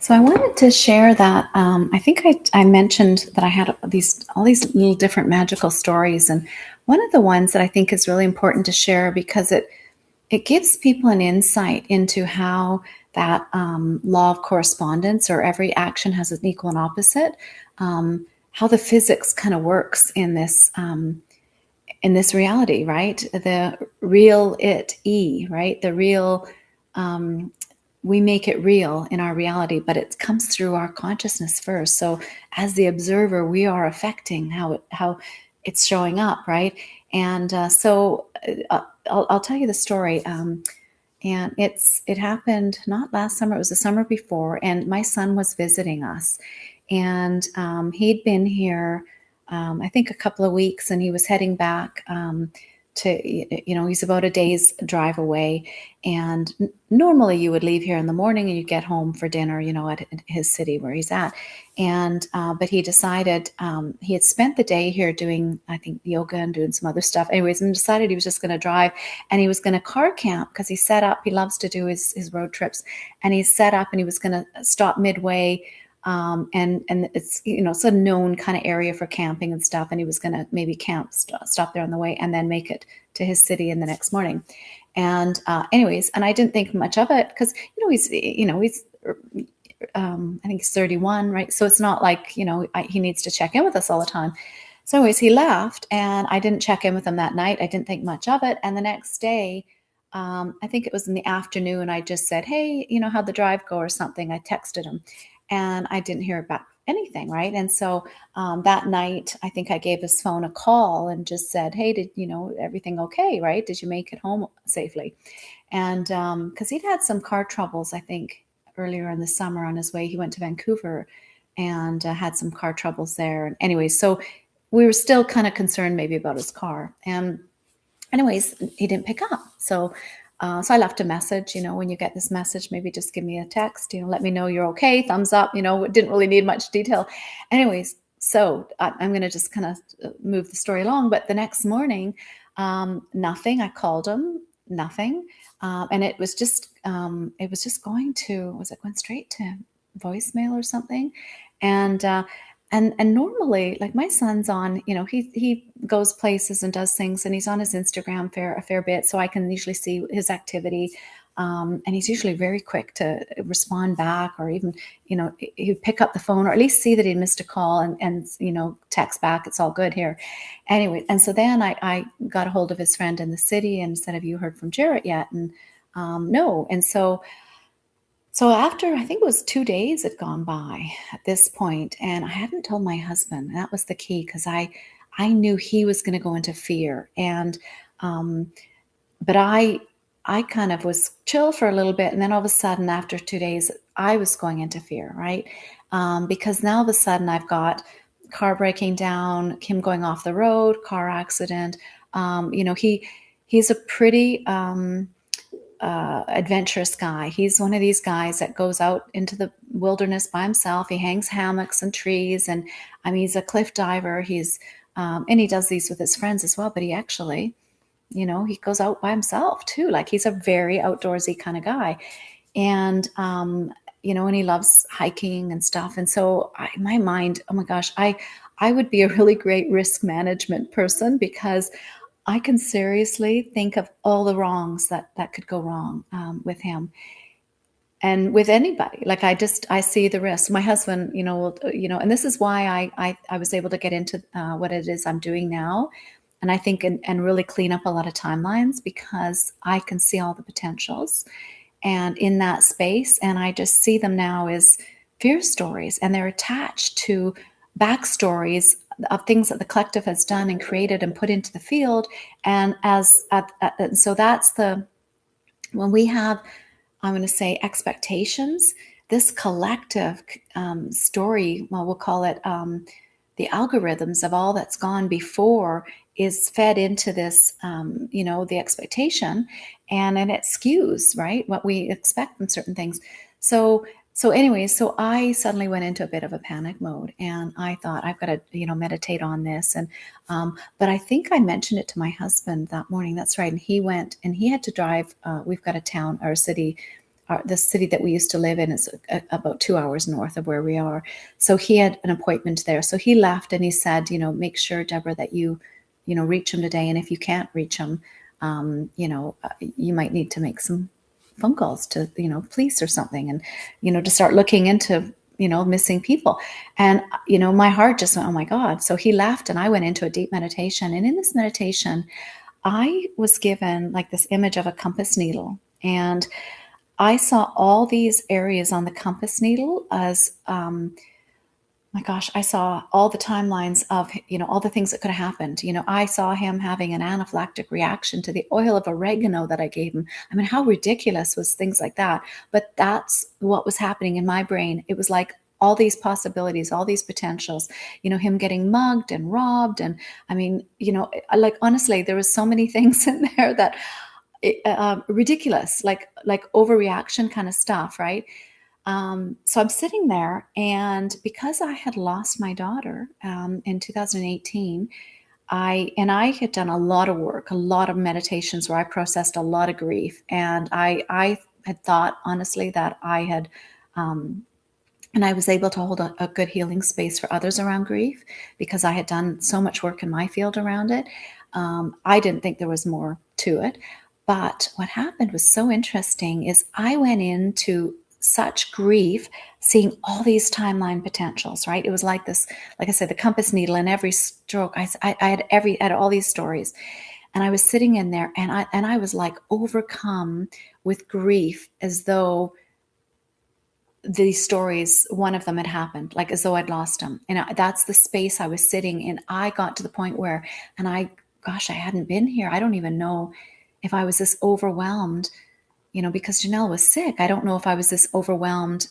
So I wanted to share that I think I mentioned that I had all these little different magical stories, and one of the ones that I think is really important to share because it gives people an insight into how that law of correspondence, or every action has an equal and opposite, how the physics kind of works in this reality, right? The real right? The real we make it real in our reality, but it comes through our consciousness first. So as the observer, we are affecting how it's showing up, right? And I'll tell you the story. And it happened not last summer; it was the summer before. And my son was visiting us, and he'd been here, I think, a couple of weeks, and he was heading back he's about a day's drive away. And normally you would leave here in the morning and you get home for dinner, at his city where he's at. And but he decided, he had spent the day here doing, I think, yoga and doing some other stuff. Anyways, and decided he was just going to drive, and he was going to car camp because he set up. He loves to do his road trips, and he set up and he was going to stop midway. And it's it's a known kind of area for camping and stuff, and he was going to maybe stop there on the way and then make it to his city in the next morning. And anyways, and I didn't think much of it because he's I think he's 31, right? So it's not like he needs to check in with us all the time. So anyways, he left, and I didn't check in with him that night. I didn't think much of it, and the next day, I think it was in the afternoon, I just said, hey, how'd the drive go or something. I texted him, and I didn't hear back anything, right? And so that night, I think I gave his phone a call and just said, hey, did everything okay, right? Did you make it home safely? And because he'd had some car troubles, I think, earlier in the summer on his way. He went to Vancouver and had some car troubles there. And anyways, so we were still kind of concerned maybe about his car. And anyways, he didn't pick up. So I left a message, when you get this message, maybe just give me a text, let me know you're okay, thumbs up, it didn't really need much detail. Anyways, so I'm going to just kind of move the story along. But the next morning, nothing. I called him, nothing. And it was just going straight to voicemail or something. And normally, like, my son's on, he goes places and does things, and he's on his Instagram a fair bit, so I can usually see his activity. And he's usually very quick to respond back, or even, he'd pick up the phone, or at least see that he missed a call and text back, it's all good here. Anyway, and so then I got a hold of his friend in the city and said, have you heard from Jarrett yet? And no. And so after, I think it was 2 days had gone by at this point, and I hadn't told my husband. And that was the key, because I knew he was going to go into fear. And but I kind of was chill for a little bit, and then all of a sudden, after 2 days, I was going into fear, right? Because now all of a sudden I've got car breaking down, him going off the road, car accident. He's a pretty adventurous guy. He's one of these guys that goes out into the wilderness by himself. He hangs hammocks and trees, and he's a cliff diver. He's and he does these with his friends as well. But he actually, he goes out by himself too. Like, he's a very outdoorsy kind of guy, and and he loves hiking and stuff. And so my mind, oh my gosh, I would be a really great risk management person, because I can seriously think of all the wrongs that could go wrong with him and with anybody. Like, I see the risk. My husband, and this is why I was able to get into what it is I'm doing now. And I think, and really clean up a lot of timelines, because I can see all the potentials and in that space. And I just see them now as fear stories, and they're attached to backstories of things that the collective has done and created and put into the field. And so that's when we have, I'm going to say, expectations, this collective story, well, we'll call it the algorithms of all that's gone before, is fed into this, the expectation, and then it skews, right, what we expect from certain things. So anyways, so I suddenly went into a bit of a panic mode, and I thought, I've got to, meditate on this. And, but I think I mentioned it to my husband that morning. That's right. And he went, and he had to drive. We've got a town or a city the city that we used to live in is about 2 hours north of where we are. So he had an appointment there. So he left and he said, make sure, Deborah, that you reach him today. And if you can't reach him, you might need to make some phone calls to, police or something, and, to start looking into, missing people. And, my heart just went, oh my God. So he left and I went into a deep meditation. And in this meditation, I was given like this image of a compass needle, and I saw all these areas on the compass needle as, my gosh, I saw all the timelines of, all the things that could have happened. I saw him having an anaphylactic reaction to the oil of oregano that I gave him. I mean, how ridiculous was things like that? But that's what was happening in my brain. It was like all these possibilities, all these potentials, him getting mugged and robbed. And I mean, like, honestly, there was so many things in there that ridiculous, like overreaction kind of stuff, right? So I'm sitting there, and because I had lost my daughter in 2018, I had done a lot of work, a lot of meditations where I processed a lot of grief, and I had thought honestly that I had. And I was able to hold a good healing space for others around grief because I had done so much work in my field around it. I didn't think there was more to it. But what happened was so interesting is I went into such grief, seeing all these timeline potentials, right? It was like this, like I said, the compass needle in every stroke. I had all these stories, and I was sitting in there, and I was like overcome with grief, as though these stories, one of them had happened, like as though I'd lost him. And that's the space I was sitting in. I got to the point where, gosh, I hadn't been here. I don't even know if I was this overwhelmed, because Janelle was sick. I don't know if I was this overwhelmed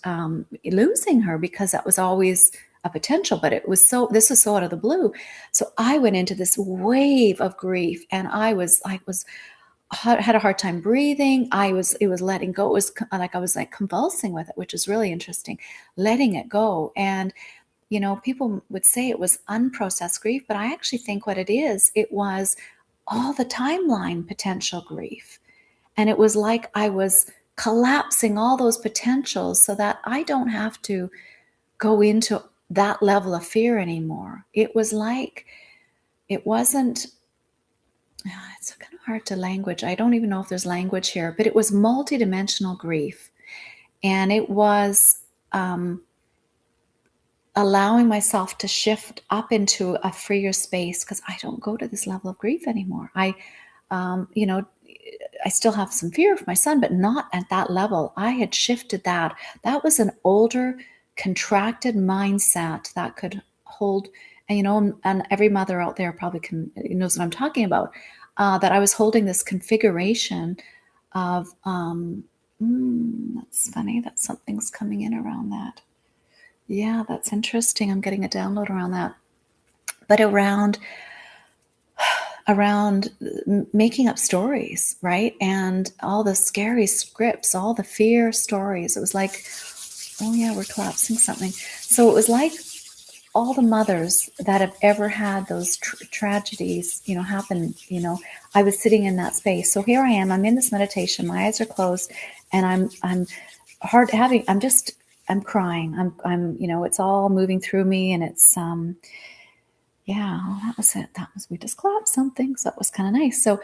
losing her, because that was always a potential, but this was so out of the blue. So I went into this wave of grief, and I had a hard time breathing. It was letting go. It was like I was like convulsing with it, which is really interesting, letting it go. And, people would say it was unprocessed grief, but I actually think what it was all the timeline potential grief. And it was like I was collapsing all those potentials so that I don't have to go into that level of fear anymore. It was like, it wasn't, it's kind of hard to language. I don't even know if there's language here, but it was multidimensional grief. And it was allowing myself to shift up into a freer space, because I don't go to this level of grief anymore. I still have some fear of my son, but not at that level. I had shifted that. That was an older, contracted mindset that could hold, and every mother out there probably knows what I'm talking about, that I was holding this configuration of, that's funny that something's coming in around that. Yeah, that's interesting. I'm getting a download around that. But around making up stories, right? And all the scary scripts, all the fear stories. It was like, oh yeah, we're collapsing something. So it was like all the mothers that have ever had those tragedies, happen, I was sitting in that space. So here I am, I'm in this meditation, my eyes are closed, and I'm crying. It's all moving through me, and it's, yeah, that was it. We just clapped something. So that was kind of nice. So,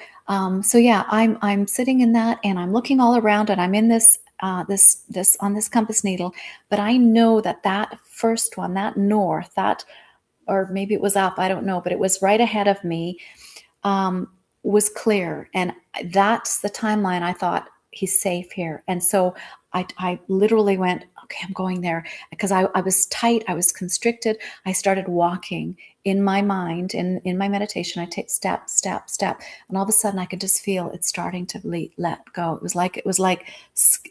yeah, I'm sitting in that, and I'm looking all around, and I'm in this on this compass needle, but I know that first one, that north, or maybe it was up, I don't know, but it was right ahead of me, was clear. And that's the timeline. I thought, he's safe here. And so I literally went, okay, I'm going there, because I was tight. I was constricted. I started walking in my mind, in my meditation. I take step, step, step. And all of a sudden I could just feel it starting to let go. It was like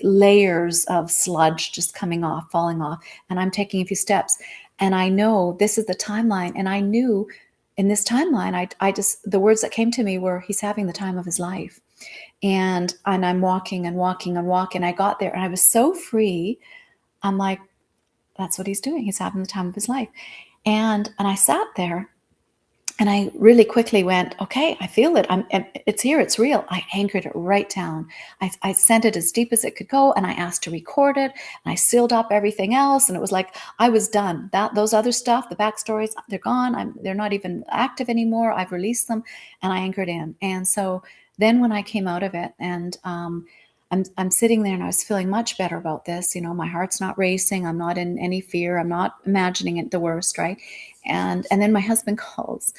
layers of sludge just coming off, falling off. And I'm taking a few steps, and I know this is the timeline. And I knew in this timeline, the words that came to me were, he's having the time of his life. And I'm walking and walking and walking. I got there and I was so free. I'm like, that's what he's doing. He's having the time of his life. And I sat there, And I really quickly went, okay, I feel it. It's here. It's real. I anchored it right down. I sent it as deep as it could go, and I asked to record it. And I sealed up everything else, and it was like I was done. Those other stuff, the backstories, they're gone. They're not even active anymore. I've released them, and I anchored in. And so then when I came out of it, and I'm sitting there, and I was feeling much better about this. My heart's not racing. I'm not in any fear. I'm not imagining it the worst, right? And then my husband calls,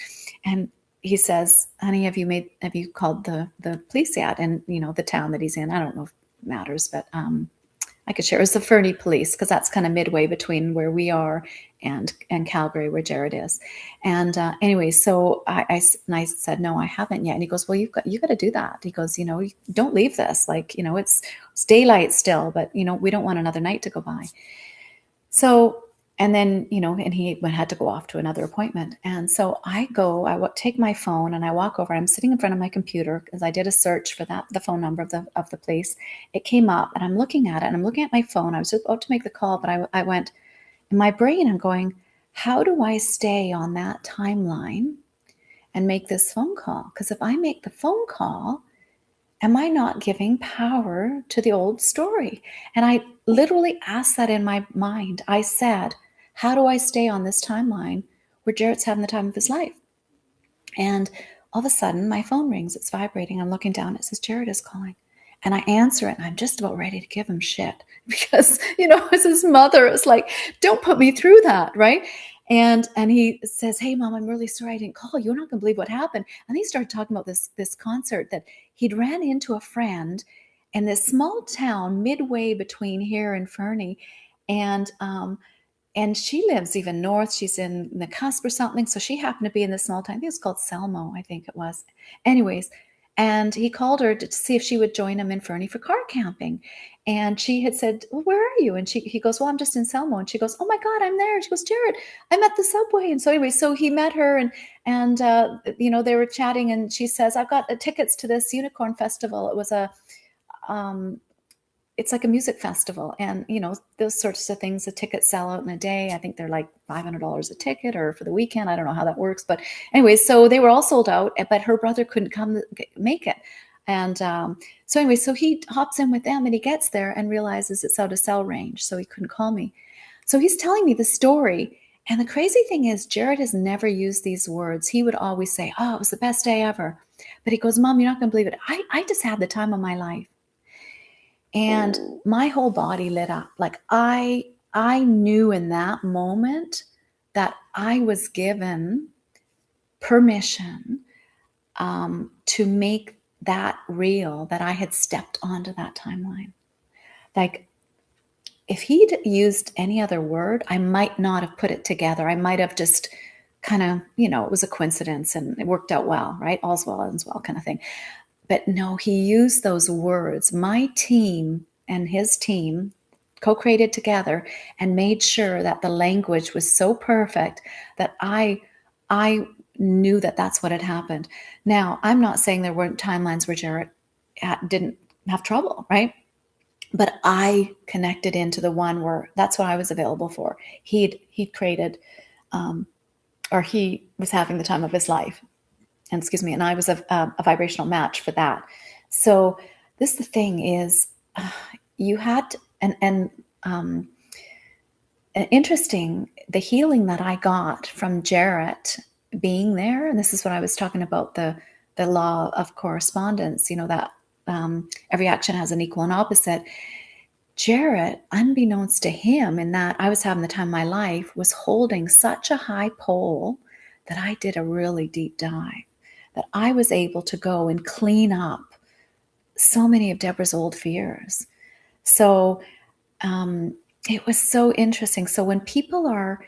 and he says, "Honey, have you called the police yet?" And the town that he's in, I don't know if it matters, but I could share. It was the Fernie police, because that's kind of midway between where we are and Calgary, where Jared is. And anyway, so I said, "No, I haven't yet." And he goes, "Well, you got to do that." He goes, "Don't leave this. Like, it's daylight still, but we don't want another night to go by." So, and then, and he had to go off to another appointment. And so take my phone and I walk over. I'm sitting in front of my computer because I did a search for the phone number of the place. It came up, and I'm looking at it, and I'm looking at my phone. I was just about to make the call, but I went in my brain, I'm going, how do I stay on that timeline and make this phone call? Because if I make the phone call, am I not giving power to the old story? And I literally asked that in my mind. I said, how do I stay on this timeline where Jarrett's having the time of his life? And all of a sudden, my phone rings. It's vibrating. I'm looking down. It says, Jared is calling. And I answer it, and I'm just about ready to give him shit because, as his mother, it's like, don't put me through that, right? And he says, "Hey, Mom, I'm really sorry I didn't call. You're not going to believe what happened." And he started talking about this concert that he'd ran into a friend in this small town midway between here and Fernie. And she lives even north. She's in the cusp or something. So she happened to be in this small town. I think it was called Selmo, I think it was. Anyways, and he called her to see if she would join him in Fernie for car camping. And she had said, "Well, where are you?" And he goes, "Well, I'm just in Selmo." And she goes, "Oh my God, I'm there." And she goes, "Jared, I'm at the subway." And so anyway, so he met her, and they were chatting, and she says, "I've got the tickets to this unicorn festival." It was um, it's like a music festival, and those sorts of things, the tickets sell out in a day. I think they're like $500 a ticket, or for the weekend, I don't know how that works, but anyway, so they were all sold out, but her brother couldn't come make it. And so anyway, so he hops in with them, and he gets there and realizes it's out of cell range, so he couldn't call me. So he's telling me the story, and the crazy thing is, Jared has never used these words. He would always say, "Oh, it was the best day ever." But he goes, "Mom, you're not going to believe it. I just had the time of my life." And my whole body lit up. Like I knew in that moment that I was given permission to make that real, that I had stepped onto that timeline. Like, if he'd used any other word, I might not have put it together. I might have just kind of, it was a coincidence and it worked out well, right? All's well, ends well kind of thing. But no, he used those words. My team and his team co-created together and made sure that the language was so perfect that I knew that that's what had happened. Now, I'm not saying there weren't timelines where Jarrett didn't have trouble, right? But I connected into the one where that's what I was available for. He'd created, or he was having the time of his life. And I was a vibrational match for that. So the thing is, you had to, and interesting, the healing that I got from Jarrett being there, and this is what I was talking about, the law of correspondence, that every action has an equal and opposite. Jarrett, unbeknownst to him, in that I was having the time of my life, was holding such a high pole that I did a really deep dive, that I was able to go and clean up so many of Deborah's old fears. So it was so interesting. So when people are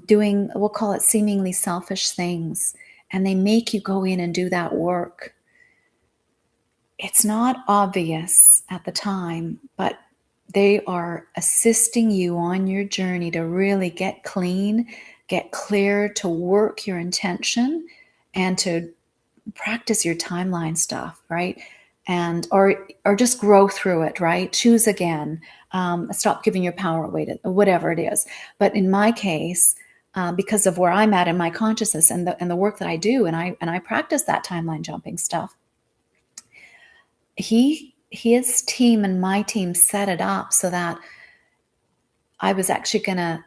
doing, we'll call it seemingly selfish things, and they make you go in and do that work, it's not obvious at the time, but they are assisting you on your journey to really get clean, get clear, to work your intention, and to practice your timeline stuff, right? And or just grow through it, right? Choose again. Stop giving your power away to whatever it is. But in my case, because of where I'm at in my consciousness and the work that I do, and I practice that timeline jumping stuff. His team and my team set it up so that I was actually gonna,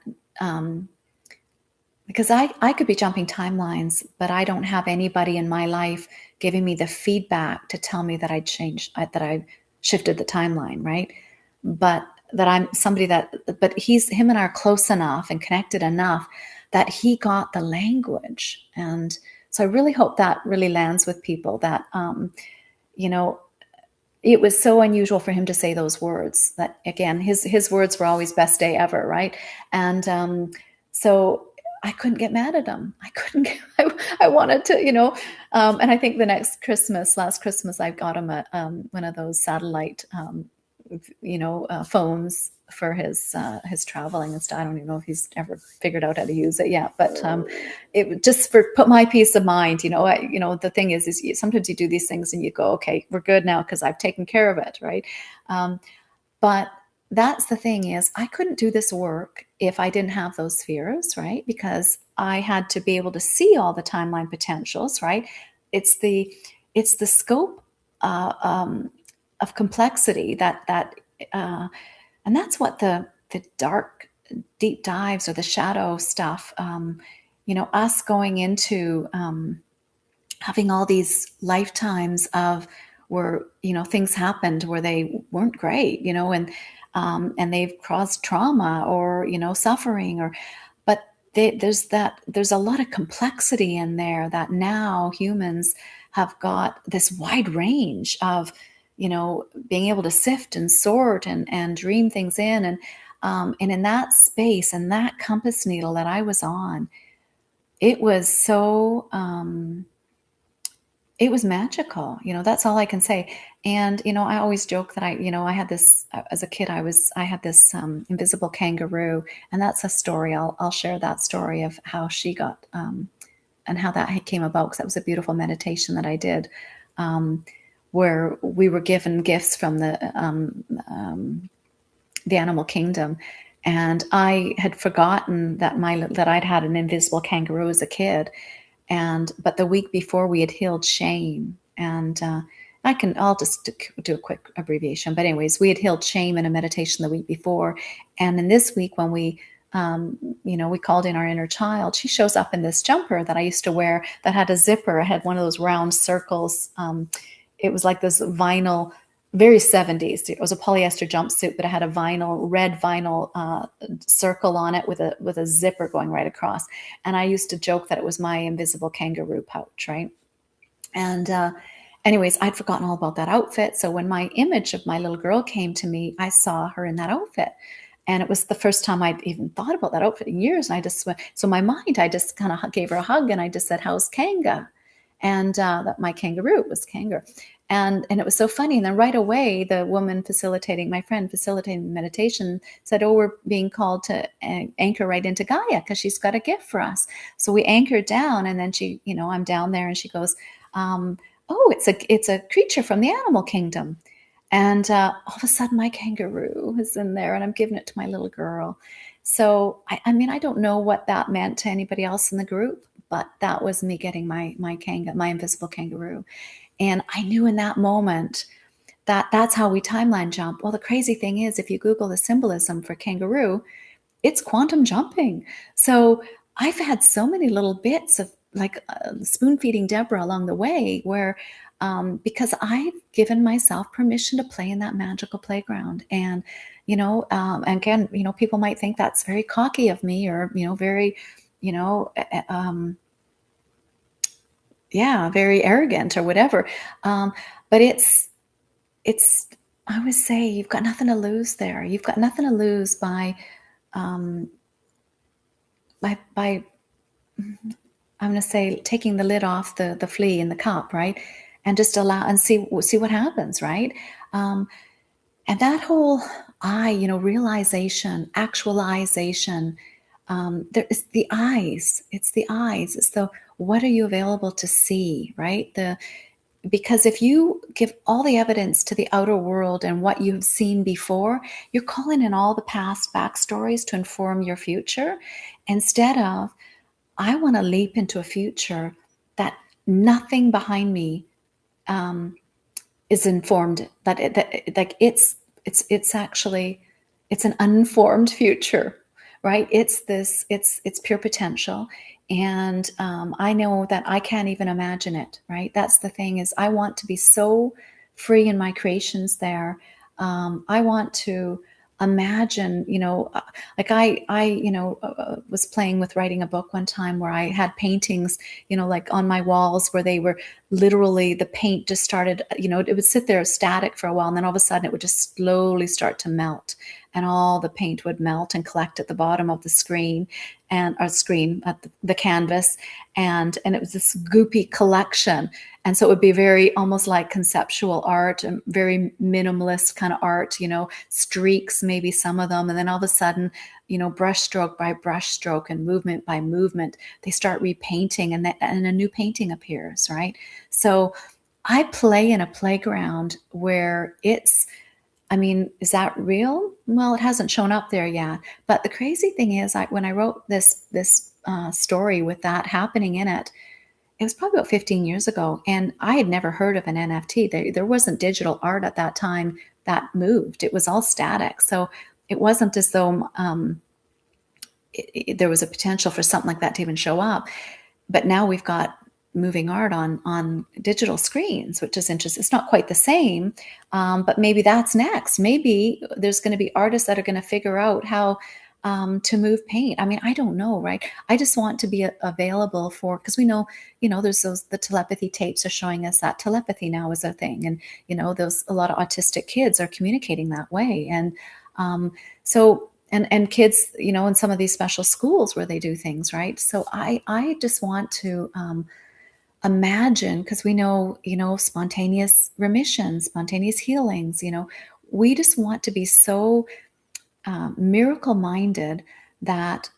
because I could be jumping timelines, but I don't have anybody in my life giving me the feedback to tell me that I changed, that I shifted the timeline, right? But that I'm somebody that, but him and I are close enough and connected enough that he got the language. And so I really hope that really lands with people that, you know, it was so unusual for him to say those words. That again, his words were always "best day ever," right? And so I couldn't get mad at him. I couldn't. I wanted to, and I think the last Christmas, I got him one of those satellite, phones for his traveling and stuff. I don't even know if he's ever figured out how to use it yet, but it just for put my peace of mind. The thing is sometimes you do these things and you go, okay, we're good now because I've taken care of it, right? But that's the thing is I couldn't do this work if I didn't have those spheres, right? Because I had to be able to see all the timeline potentials, right? It's the scope of complexity and that's what the dark deep dives or the shadow stuff, us going into having all these lifetimes of where things happened where they weren't great, and they've caused trauma or suffering, but there's a lot of complexity in there that now humans have got this wide range of being able to sift and sort and dream things in, and in that space and that compass needle that I was on, it was so it was magical. That's all I can say. And I always joke that I had this as a kid. I had this invisible kangaroo, and that's a story. I'll share that story of how she got and how that came about, because that was a beautiful meditation that I did, where we were given gifts from the animal kingdom, and I had forgotten that I'd had an invisible kangaroo as a kid. But the week before we had healed shame, and I'll just do a quick abbreviation. But anyways, we had healed shame in a meditation the week before. And in this week, when we called in our inner child, she shows up in this jumper that I used to wear that had a zipper. It had one of those round circles. It was like this vinyl, very 70s. It was a polyester jumpsuit, but it had a red vinyl circle on it with a zipper going right across. And I used to joke that it was my invisible kangaroo pouch, right? And anyways, I'd forgotten all about that outfit. So when my image of my little girl came to me, I saw her in that outfit. And it was the first time I'd even thought about that outfit in years. And I just went, so in my mind, I just kind of gave her a hug and I just said, "How's Kanga?" And that my kangaroo was Kanga. And it was so funny. And then right away, the woman my friend facilitating the meditation said, "Oh, we're being called to anchor right into Gaia because she's got a gift for us." So we anchored down, and then she, I'm down there, and she goes, "Oh, it's a creature from the animal kingdom." And all of a sudden, my kangaroo is in there, and I'm giving it to my little girl. So I mean, I don't know what that meant to anybody else in the group, but that was me getting my invisible kangaroo. And I knew in that moment that that's how we timeline jump. Well, the crazy thing is, if you Google the symbolism for kangaroo, it's quantum jumping. So I've had so many little bits of like spoon feeding Deborah along the way where, because I've given myself permission to play in that magical playground. And, again, people might think that's very cocky of me or, very, very arrogant or whatever. But it's, I always say, you've got nothing to lose there. You've got nothing to lose by I'm going to say taking the lid off the flea in the cup, right? And just allow and see what happens, right? And that whole realization, actualization, there is the eyes. It's the eyes. It's the what are you available to see, right? Because if you give all the evidence to the outer world and what you've seen before, you're calling in all the past backstories to inform your future instead of, I want to leap into a future that nothing behind me is informed, like it's actually, it's an unformed future, right? It's pure potential. And I know that I can't even imagine it, right? That's the thing, is I want to be so free in my creations there. I want to imagine, like was playing with writing a book one time where I had paintings, like on my walls, where they were literally, the paint just started, it would sit there static for a while, and then all of a sudden it would just slowly start to melt, and all the paint would melt and collect at the bottom of the screen, and our screen at the canvas, and it was this goopy collection. And so it would be very almost like conceptual art, and very minimalist kind of art, streaks, maybe some of them, and then all of a sudden, brush stroke by brush stroke and movement by movement, they start repainting, and a new painting appears, right? So I play in a playground where is that real? Well, it hasn't shown up there yet. But the crazy thing is, when I wrote this story with that happening in it, it was probably about 15 years ago, and I had never heard of an NFT. There wasn't digital art at that time that moved. It was all static. So it wasn't as though there was a potential for something like that to even show up. But now we've got moving art on digital screens, which is interesting. It's not quite the same, but maybe that's next. Maybe there's going to be artists that are going to figure out how to move paint. I mean, I don't know, right? I just want to be available for, because we know, there's the telepathy tapes are showing us that telepathy now is a thing, and those, a lot of autistic kids are communicating that way, and so. And kids, in some of these special schools where they do things, right? So I just want to imagine, because we know, spontaneous remissions, spontaneous healings, we just want to be so miracle minded that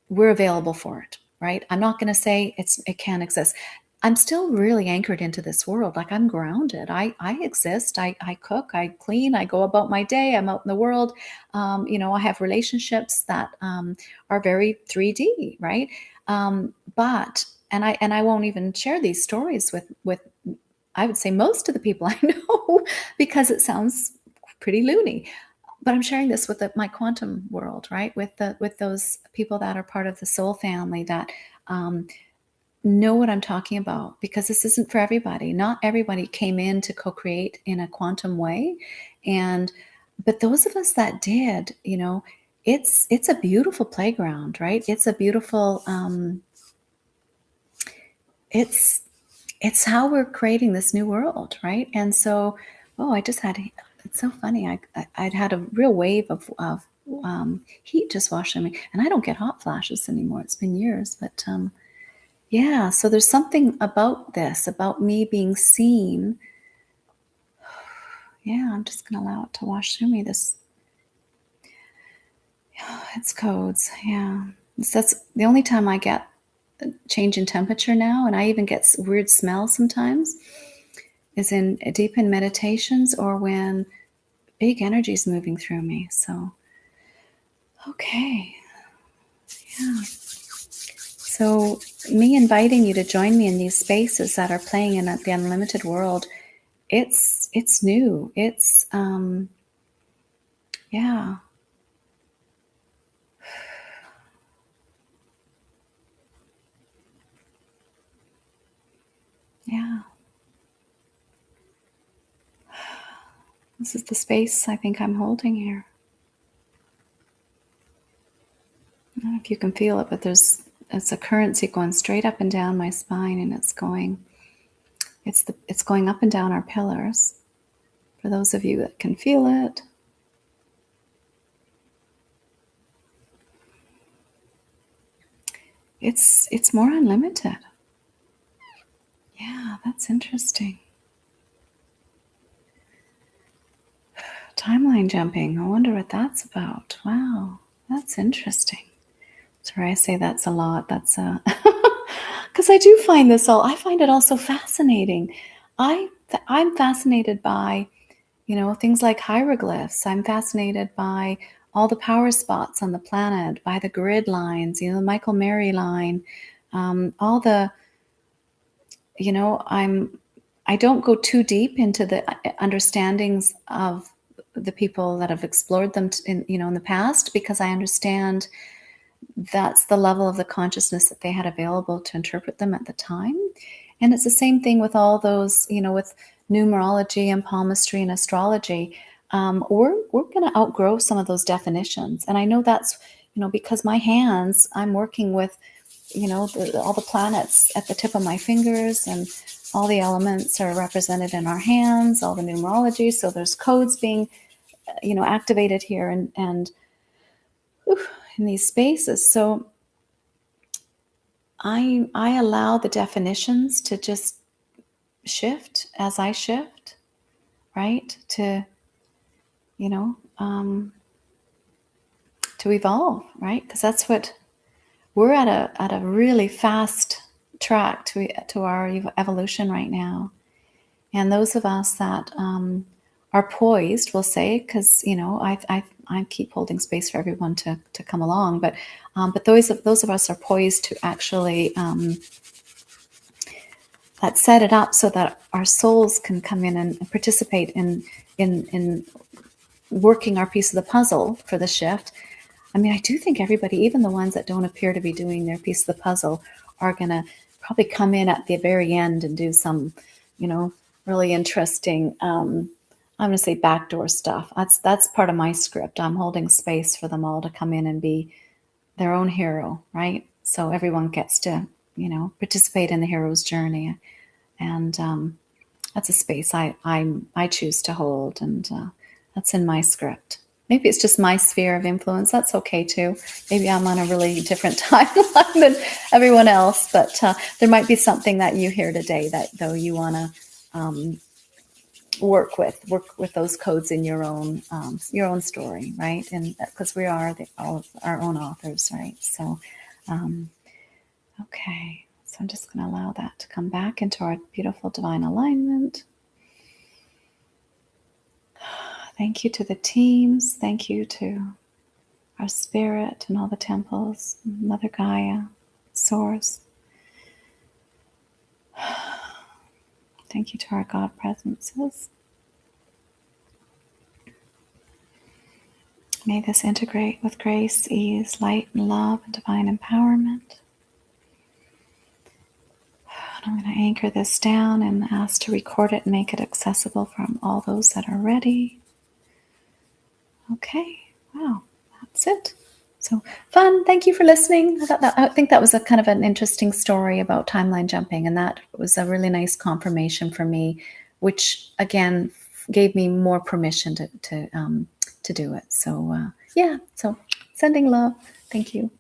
we're available for it, right? I'm not going to say it can't exist. I'm still really anchored into this world. Like, I'm grounded. I exist. I cook, I clean, I go about my day. I'm out in the world. I have relationships that are very 3D, right? But I won't even share these stories with I would say most of the people I know, because it sounds pretty loony. But I'm sharing this with my quantum world, right? With those people that are part of the soul family that know what I'm talking about, because this isn't for everybody. Not everybody came in to co-create in a quantum way, but those of us that did, it's a beautiful playground, right? It's a beautiful it's how we're creating this new world, right? And so, it's so funny. I'd had a real wave of heat just washing me, and I don't get hot flashes anymore. It's been years, but yeah. So there's something about this, about me being seen. Yeah, I'm just going to allow it to wash through me. It's codes. Yeah, that's the only time I get a change in temperature now, and I even get weird smells sometimes, is deep in meditations, or when big energy is moving through me. So, okay. Yeah. So me inviting you to join me in these spaces that are playing in the unlimited world, it's new. It's yeah. Yeah. This is the space I think I'm holding here. I don't know if you can feel it, but it's a currency going straight up and down my spine, and it's going up and down our pillars. For those of you that can feel it. It's more unlimited. Yeah, that's interesting. Timeline jumping. I wonder what that's about. Wow, that's interesting. Sorry, I say that's a lot. That's because I do find I find it all so fascinating. I'm fascinated by, things like hieroglyphs. I'm fascinated by all the power spots on the planet, by the grid lines, the Michael Mary line, all the, I don't go too deep into the understandings of the people that have explored them in the past, because I understand that's the level of the consciousness that they had available to interpret them at the time. And it's the same thing with all those, with numerology and palmistry and astrology. We're going to outgrow some of those definitions. And I know that's, because my hands, I'm working with, all the planets at the tip of my fingers, and all the elements are represented in our hands, all the numerology. So there's codes being, activated here and in these spaces. So I allow the definitions to just shift as I shift, right? You know, um, to evolve, right? Because that's what we're at a really fast track to our evolution right now. And those of us that are poised, we'll say, because I keep holding space for everyone to come along, but those of us are poised to actually that set it up so that our souls can come in and participate in working our piece of the puzzle for the shift. I mean, I do think everybody, even the ones that don't appear to be doing their piece of the puzzle, are going to probably come in at the very end and do some, really interesting, I'm going to say backdoor stuff. That's part of my script. I'm holding space for them all to come in and be their own hero, right? So everyone gets to, participate in the hero's journey. And that's a space I choose to hold, and that's in my script. Maybe it's just my sphere of influence. That's okay too. Maybe I'm on a really different timeline than everyone else, but there might be something that you hear today that though you want to work with those codes in your own story, right? And because we are all our own authors, right? So, okay. So I'm just going to allow that to come back into our beautiful divine alignment. Thank you to the teams. Thank you to our spirit and all the temples, Mother Gaia, Source. Thank you to our God presences. May this integrate with grace, ease, light, and love, and divine empowerment. I'm going to anchor this down and ask to record it and make it accessible from all those that are ready. Okay, wow, that's it. So fun. Thank you for listening. I think that was a kind of an interesting story about timeline jumping, and that was a really nice confirmation for me, which again gave me more permission to do it. So yeah. So sending love. Thank you.